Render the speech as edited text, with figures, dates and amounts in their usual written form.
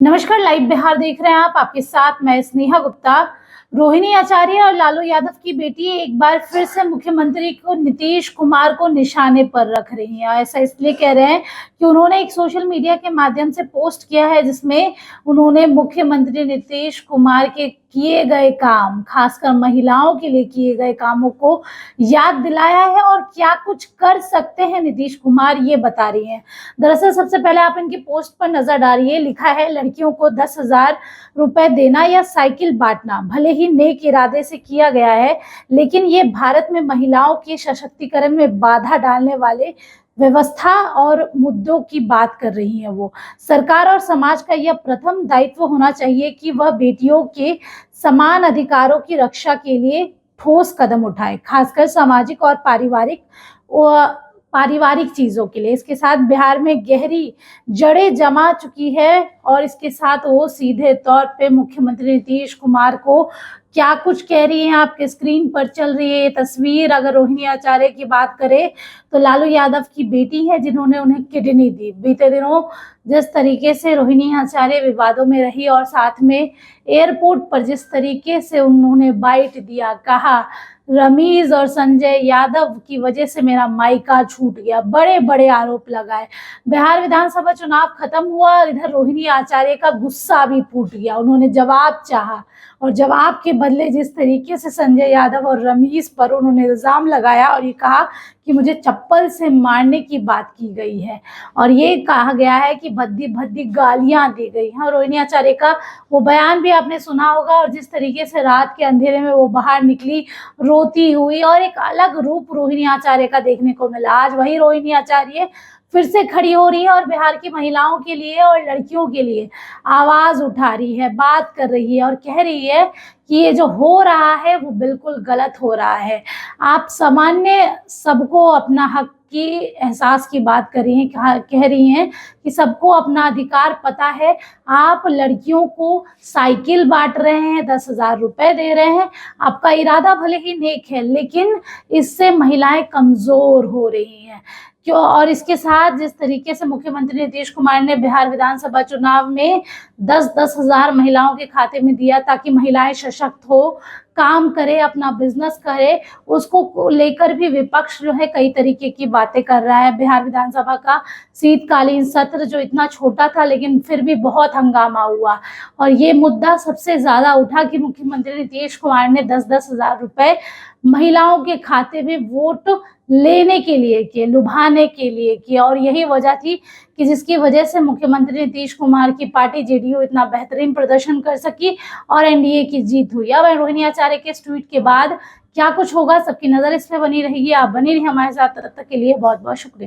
नमस्कार, लाइव बिहार देख रहे हैं आप। आपके साथ मैं स्नेहा गुप्ता। रोहिणी आचार्य और लालू यादव की बेटी एक बार फिर से मुख्यमंत्री को नीतीश कुमार को निशाने पर रख रही हैं। ऐसा इसलिए कह रहे हैं कि उन्होंने एक सोशल मीडिया के माध्यम से पोस्ट किया है जिसमें उन्होंने मुख्यमंत्री नीतीश कुमार के किए गए काम, खासकर महिलाओं के लिए किए गए कामों को याद दिलाया है और क्या कुछ कर सकते हैं नीतीश कुमार, ये बता रही हैं। दरअसल सबसे पहले आप इनकी पोस्ट पर नजर डालिए। लिखा है, लड़कियों को 10,000 रुपए देना या साइकिल बांटना भले ही नेक इरादे से किया गया है, लेकिन ये भारत में महिलाओं के सशक्तिकरण में बाधा डालने वाले व्यवस्था और मुद्दों की बात कर रही है। वो सरकार और समाज का यह प्रथम दायित्व होना चाहिए कि वह बेटियों के समान अधिकारों की रक्षा के लिए ठोस कदम उठाए, खासकर सामाजिक और पारिवारिक चीजों के लिए। इसके साथ बिहार में गहरी जड़ें जमा चुकी है और इसके साथ वो सीधे तौर पे मुख्यमंत्री नीतीश कुमार को क्या कुछ कह रही हैं। आपके स्क्रीन पर चल रही है ये तस्वीर। अगर रोहिणी आचार्य की बात करें तो लालू यादव की बेटी है जिन्होंने उन्हें किडनी दी। बीते दिनों जिस तरीके से रोहिणी आचार्य विवादों में रही और साथ में एयरपोर्ट पर जिस तरीके से उन्होंने बाइट दिया, कहा रमीज और संजय यादव की वजह से मेरा मायका छूट गया, बड़े बड़े आरोप लगाए। बिहार विधानसभा चुनाव खत्म हुआ और इधर रोहिणी आचार्य का गुस्सा भी फूट गया। उन्होंने जवाब चाहा और जवाब के बदले जिस तरीके से संजय यादव और रमीज पर उन्होंने इल्जाम लगाया और ये कहा कि मुझे चप्पल से मारने की बात की गई है और ये कहा गया है कि भद्दी भद्दी गालियां दी गई हैं। और रोहिणी आचार्य का वो बयान भी आपने सुना होगा और जिस तरीके से रात के अंधेरे में वो बाहर निकली रोती हुई, और एक अलग रूप रोहिणी आचार्य का देखने को मिला। आज वही रोहिणी आचार्य फिर से खड़ी हो रही है और बिहार की महिलाओं के लिए और लड़कियों के लिए आवाज उठा रही है, बात कर रही है और कह रही है कि ये जो हो रहा है वो बिल्कुल गलत हो रहा है। आप सामान्य सबको अपना हक की एहसास की बात कर रही हैं, कह रही हैं कि सबको अपना अधिकार पता है। आप लड़कियों को साइकिल बांट रहे हैं, 10,000 रुपए दे रहे हैं। आपका इरादा भले ही नेक है, लेकिन इससे महिलाएं कमजोर हो रही हैं। क्यों? और इसके साथ जिस तरीके से मुख्यमंत्री नीतीश कुमार ने बिहार विधानसभा चुनाव में 10-10 हजार महिलाओं के खाते में दिया ताकि महिलाएं सशक्त हो, काम करे, अपना बिजनेस करे, उसको लेकर भी विपक्ष जो है कई तरीके की बातें कर रहा है। बिहार विधानसभा का शीतकालीन सत्र जो इतना छोटा था लेकिन फिर भी बहुत हंगामा हुआ और ये मुद्दा सबसे ज्यादा उठा कि मुख्यमंत्री नीतीश कुमार ने 10-10 हजार रुपए महिलाओं के खाते में वोट लेने के लिए किए, लुभाने के लिए किए। और यही वजह थी कि जिसकी वजह से मुख्यमंत्री नीतीश कुमार की पार्टी जेडीयू इतना बेहतरीन प्रदर्शन कर सकी और एनडीए की जीत हुई। अब रोहिणी आचार्य के इस ट्वीट के बाद क्या कुछ होगा, सबकी नजर इस पे बनी रहेगी। आप बनी रही हमारे साथ, तब तक के लिए बहुत बहुत शुक्रिया।